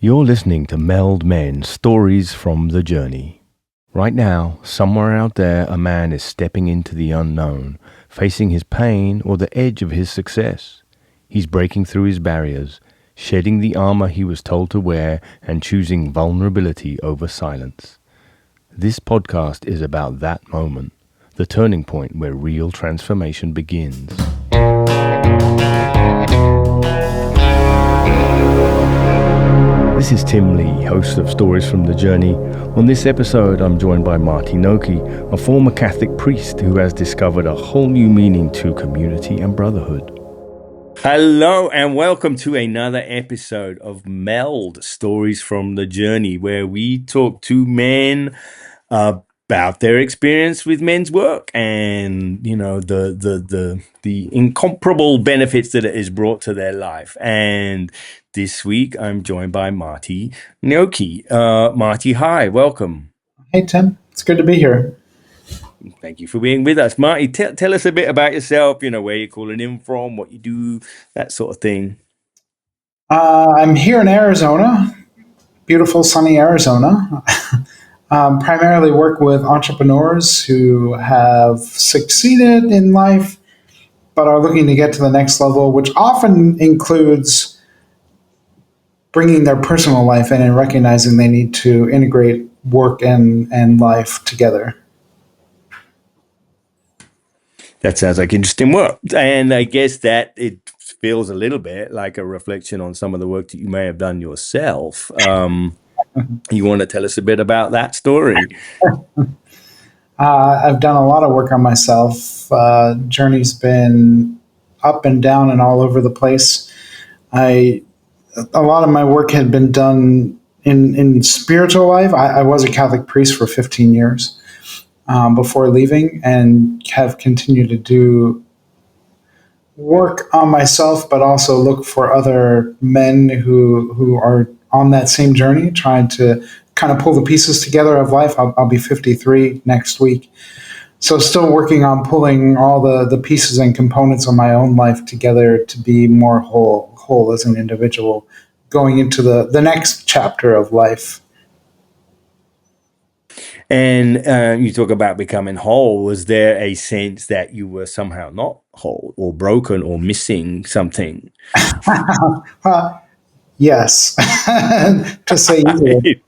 You're listening to Meld Men, Stories from the Journey. Right now, somewhere out there, a man is stepping into the unknown, facing his pain or the edge of his success. He's breaking through his barriers, shedding the armor he was told to wear, and choosing vulnerability over silence. This podcast is about that moment, the turning point where real transformation begins. This is Tim Lee, host of Stories from the Journey. On this episode, I'm joined by Marty Nocchi, a former Catholic priest who has discovered a whole new meaning to community and brotherhood. Hello and welcome to another episode of Meld, Stories from the Journey, where we talk to men about their experience with men's work and, you know, the incomparable benefits that it has brought to their life. And this week, I'm joined by Marty Nocchi. Marty, hi, welcome. Hey, Tim. It's good to be here. Thank you for being with us. Marty, tell us a bit about yourself, you know, where you're calling in from, what you do, that sort of thing. I'm here in Arizona, beautiful, sunny Arizona. Primarily work with entrepreneurs who have succeeded in life, but are looking to get to the next level, which often includes bringing their personal life in and recognizing they need to integrate work and life together. That sounds like interesting work. And I guess that it feels a little bit like a reflection on some of the work that you may have done yourself. You want to tell us a bit about that story? I've done a lot of work on myself. Journey's been up and down and all over the place. A lot of my work had been done in spiritual life. I was a Catholic priest for 15 years before leaving, and have continued to do work on myself, but also look for other men who are on that same journey, trying to kind of pull the pieces together of life. I'll be 53 next week. So still working on pulling all the pieces and components of my own life together to be more whole as an individual, going into the next chapter of life. And you talk about becoming whole. Was there a sense that you were somehow not whole or broken or missing something? Yes, to say easily.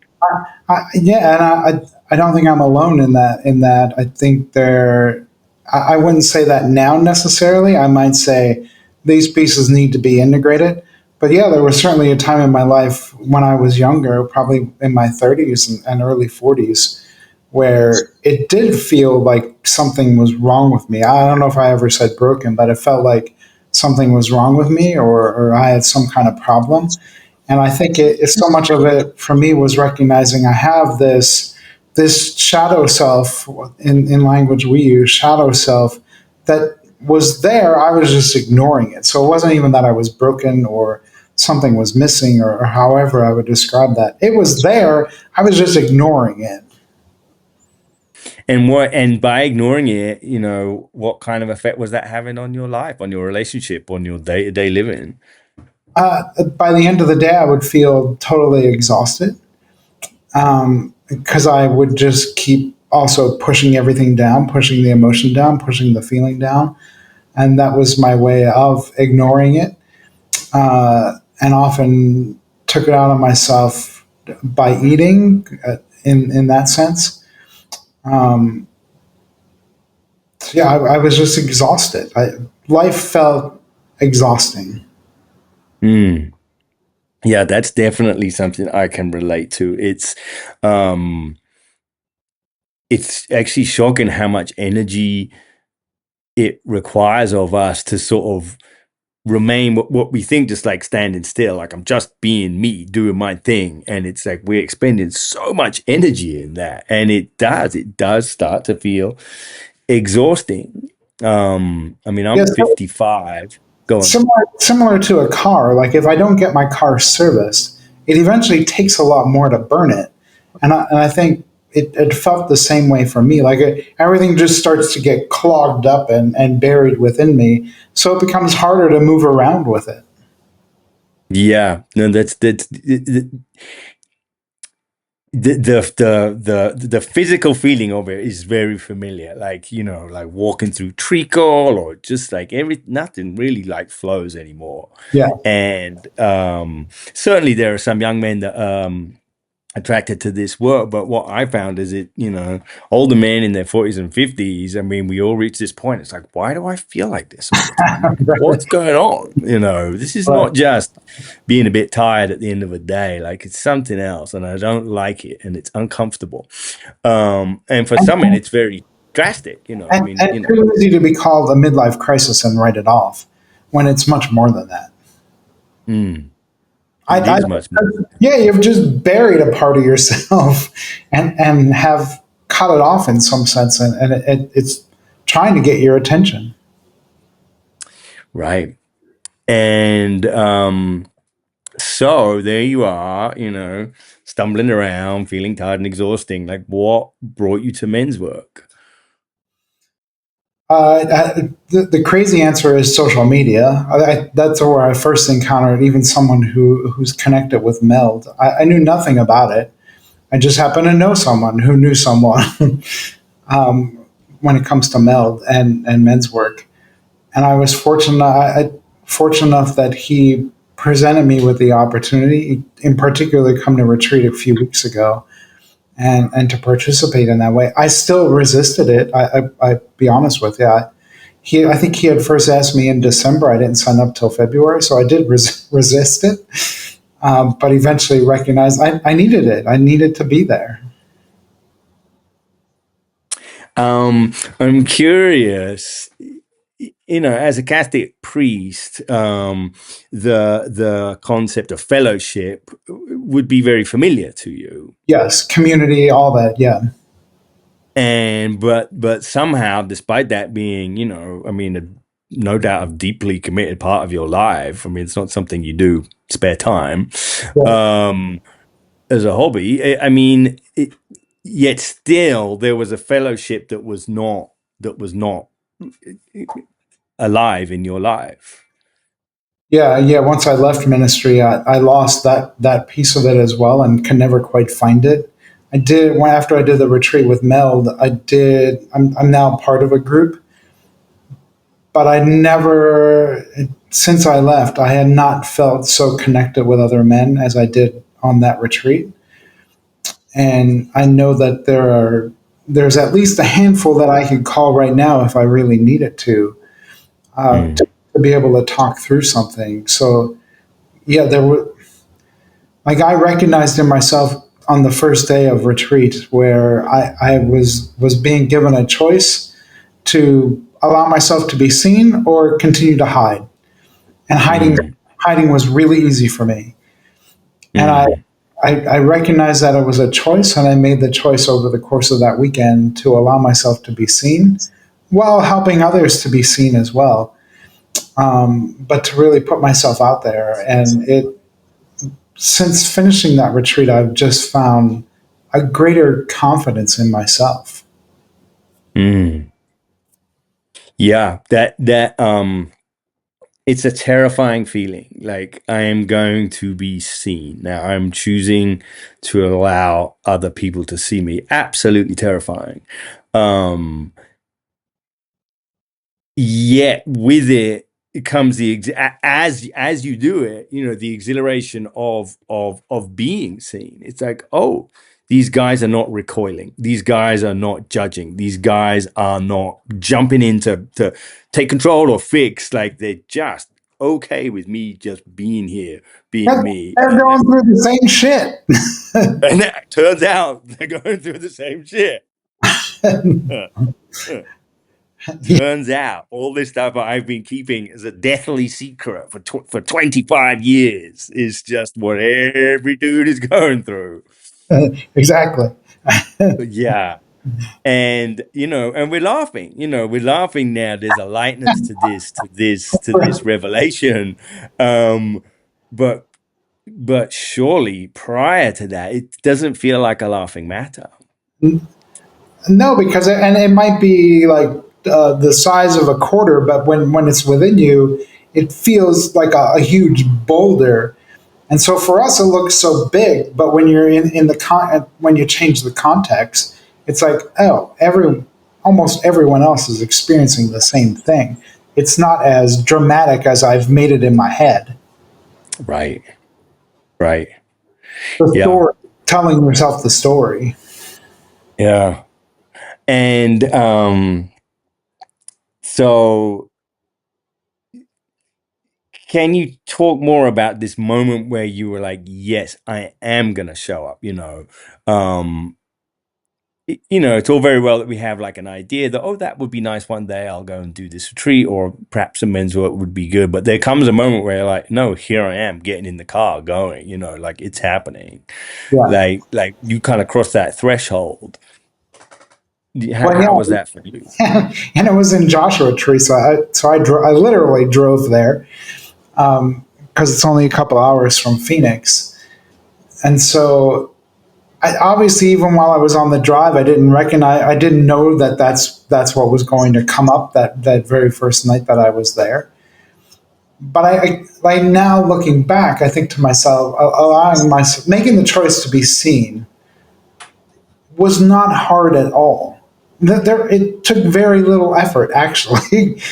Yeah, and I don't think I'm alone in that. I think I wouldn't say that now necessarily. I might say these pieces need to be integrated. But yeah, there was certainly a time in my life when I was younger, probably in my 30s and early 40s, where it did feel like something was wrong with me. I don't know if I ever said broken, but it felt like something was wrong with me, or I had some kind of problem. And I think so much of it for me was recognizing I have this shadow self, in language we use, shadow self, that was there. I was just ignoring it. So it wasn't even that I was broken or something was missing, or however I would describe that. It was there. I was just ignoring it. And by ignoring it, you know, what kind of effect was that having on your life, on your relationship, on your day-to-day living? By the end of the day, I would feel totally exhausted, because I would just keep also pushing everything down, pushing the emotion down, pushing the feeling down. And that was my way of ignoring it, and often took it out on myself by eating, in that sense. So yeah, I was just exhausted. Life felt exhausting. Yeah, that's definitely something I can relate to. It's actually shocking how much energy it requires of us to sort of remain what we think just like standing still, like I'm just being me, doing my thing. And it's like we're expending so much energy in that. And it does start to feel exhausting. I mean, I'm Yes, 55. Go on. similar to a car. Like if I don't get my car serviced, it eventually takes a lot more to burn it. And I think it felt the same way for me. Like everything just starts to get clogged up and buried within me. So it becomes harder to move around with it. Yeah, no, that's the physical feeling of it is very familiar. Like, like walking through treacle, or just like nothing really like flows anymore. Yeah. And certainly there are some young men that attracted to this work. But what I found is older men in their 40s and 50s, I mean, we all reach this point. It's like, why do I feel like this all the time? Like, Right. what's going on? This is Right. not just being a bit tired at the end of a day. Like, it's something else, and I don't like it, and it's uncomfortable. And for some men, And, it's very drastic. I mean, and it's too easy to be called a midlife crisis and write it off when it's much more than that. mm, I, it I, is much more. yeah, you've just buried a part of yourself and have cut it off in some sense, and it's trying to get your attention. Right. And so there you are, stumbling around, feeling tired and exhausting. Like, what brought you to men's work? The crazy answer is social media. That's where I first encountered even someone who's connected with Meld. I knew nothing about it. I just happened to know someone who knew someone when it comes to Meld and men's work. And I was fortunate enough that he presented me with the opportunity, in particular, come to retreat a few weeks ago, and to participate in that way. I still resisted it. I be honest with you. I think he had first asked me in December. I didn't sign up till February, so I did resist it. But eventually recognized I needed it. I needed to be there. I'm curious, as a Catholic priest, the concept of fellowship would be very familiar to you. Yes, community, all that. Yeah, And but somehow, despite that being, I mean, no doubt a deeply committed part of your life. I mean, it's not something you do spare time. yeah, Um, as a hobby. I mean, yet still there was a fellowship that was not alive in your life. yeah, yeah. Once I left ministry, I lost that piece of it as well, and can never quite find it. I did after I did the retreat with Meld. I'm now part of a group, but I never, since I left, I had not felt so connected with other men as I did on that retreat. And I know that there's at least a handful that I could call right now if I really needed Mm. to be able to talk through something. So yeah, there were, like, I recognized in myself on the first day of retreat where I was being given a choice to allow myself to be seen or continue to hide. And Mm. hiding was really easy for me. And Mm. I recognized that it was a choice, and I made the choice over the course of that weekend to allow myself to be seen while helping others to be seen as well. But to really put myself out there. And since finishing that retreat, I've just found a greater confidence in myself. Mm. Yeah, that it's a terrifying feeling. Like, I am going to be seen. Now I'm choosing to allow other people to see me. Absolutely terrifying. Um, Yet with it comes as you do it, the exhilaration of being seen. It's like, oh, these guys are not recoiling, these guys are not judging, these guys are not jumping in to take control or fix. Like, they're just okay with me just being here, being me. They're and going through the same shit. and that turns out they're going through the same shit. Yeah. Turns out all this stuff I've been keeping as a deathly secret for 25 years is just what every dude is going through. Exactly. Yeah. And and we're laughing now. There's a lightness to this revelation. Um, but but surely prior to that, it doesn't feel like a laughing matter. No, because and it might be like the size of a quarter, but when it's within you, it feels like a huge boulder. And so for us, it looks so big, but when you're in the when you change the context, it's like, oh, almost everyone else is experiencing the same thing. It's not as dramatic as I've made it in my head. Right. Right. The Yeah. story, telling yourself the story. Yeah. And so can you talk more about this moment where you were like, yes, I am gonna show up, Um it's all very well that we have like an idea that, oh, that would be nice one day, I'll go and do this retreat, or perhaps a men's work would be good. But there comes a moment where you're like, no, here I am getting in the car, going, like it's happening. Yeah. Like you kind of cross that threshold. How, Well, how was that for you? yeah, and it was in Joshua Tree, I literally drove there because it's only a couple hours from Phoenix, and so I, obviously, even while I was on the drive, I didn't know that that's what was going to come up that very first night that I was there. But like now looking back, I think to myself, allowing myself, making the choice to be seen was not hard at all. It took very little effort, actually.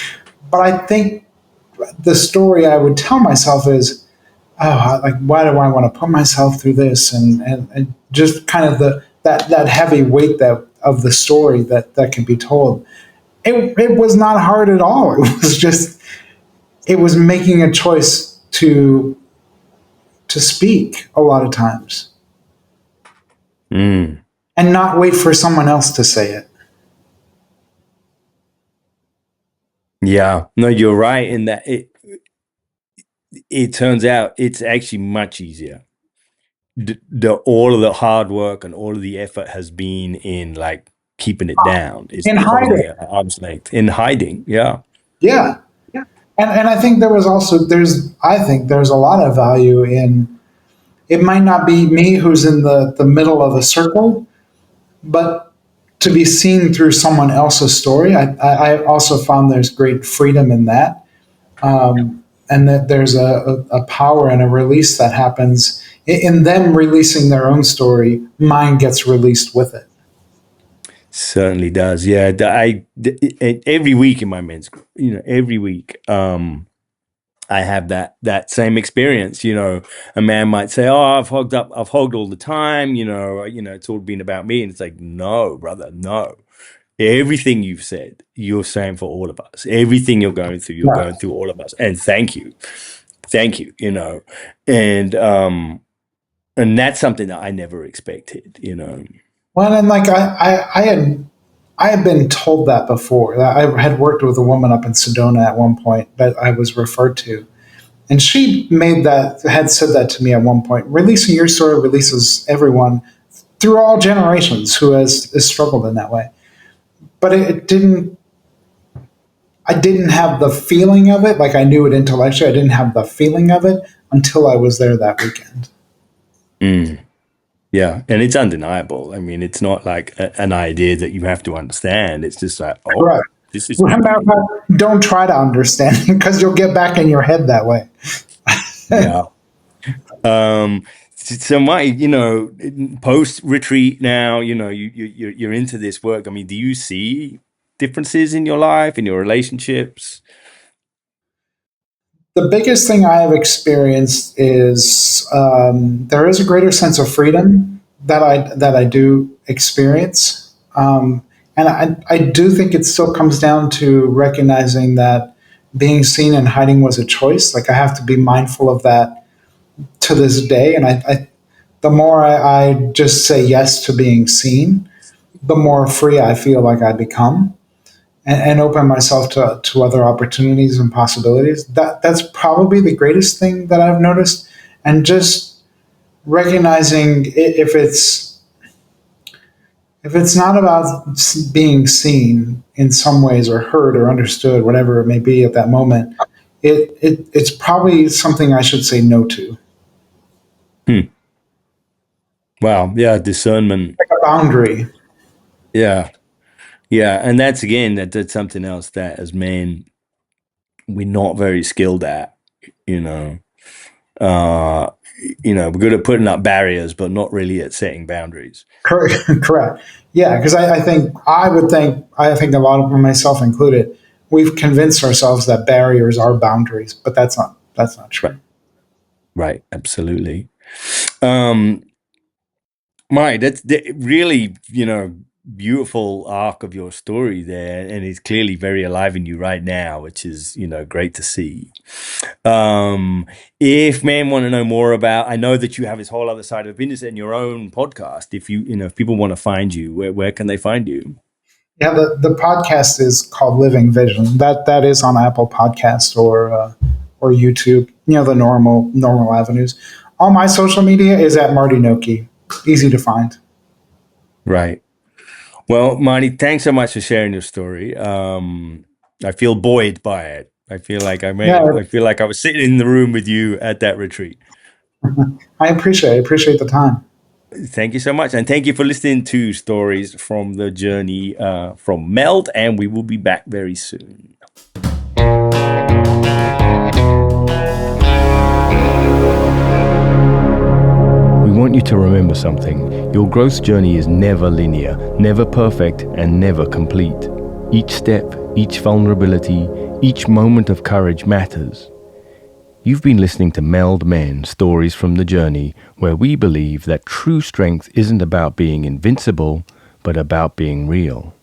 But I think the story I would tell myself is, oh, like why do I want to put myself through this, and just kind of that heavy weight that of the story that can be told. It was not hard at all. It was making a choice to speak a lot of times Mm. and not wait for someone else to say it. Yeah, no, you're right in that it turns out it's actually much easier. All of the hard work and all of the effort has been in like keeping it down. It's In holding hiding. it at arm's length, in hiding. Yeah. Yeah. And I think I think there's a lot of value in, it might not be me who's in the middle of a circle, but to be seen through someone else's story. I also found there's great freedom in that. And that there's a power and a release that happens in them releasing their own story. Mine gets released with it. Certainly does. Yeah, every week in my men's group, every week, I have that same experience. A man might say, "Oh, I've hogged all the time." It's all been about me, and it's like, no, brother, no. Everything you've said, you're saying for all of us. Everything you're Yeah. going through all of us, and thank you. And that's something that I never expected. Well, and like I had been told that before. I had worked with a woman up in Sedona at one point that I was referred to, and she had said that to me at one point. Releasing your story releases everyone through all generations who has struggled in that way. But it didn't. I didn't have the feeling of it. Like I knew it intellectually. I didn't have the feeling of it until I was there that weekend. Mm. Yeah, and it's undeniable. I mean, it's not like an idea that you have to understand. It's just like, oh, Correct. this is Remember, happening. don't try to understand because you'll get back in your head that way. Yeah. So my, post retreat now, you're into this work. I mean, do you see differences in your life, in your relationships? The biggest thing I have experienced is there is a greater sense of freedom that I do experience, and I do think it still comes down to recognizing that being seen and hiding was a choice. Like I have to be mindful of that to this day, and the more I just say yes to being seen, the more free I feel like I become and open myself to other opportunities and possibilities. That's probably the greatest thing that I've noticed. And just recognizing if it's not about being seen in some ways or heard or understood, whatever it may be at that moment, it's probably something I should say no to. Hmm. Wow. Yeah. Discernment. Like a boundary. Yeah. Yeah. And that's again, that's something else that as men, we're not very skilled at, you know. we're good at putting up barriers, but not really at setting boundaries. Correct. Yeah, because I think a lot of myself included, we've convinced ourselves that barriers are boundaries, but that's not Right. true. Right. Absolutely. Um, Mike, that's really, beautiful arc of your story there, and it's clearly very alive in you right now, which is, great to see. Um, if men want to know more about, I know that you have this whole other side of business and your own podcast. If people want to find you, where can they find you? Yeah, the podcast is called Living Vision. That is on Apple Podcast or YouTube. The normal avenues. All my social media is at Marty Nocchi. Easy to find. Right. Well, Marty, thanks so much for sharing your story. I feel buoyed by it. I feel like Yeah, I feel like I was sitting in the room with you at that retreat. I appreciate the time. Thank you so much. And thank you for listening to Stories from the Journey from Meld. And we will be back very soon. We want you to remember something. Your growth journey is never linear, never perfect, and never complete. Each step, each vulnerability, each moment of courage matters. You've been listening to Meld Men, Stories from the Journey, where we believe that true strength isn't about being invincible, but about being real.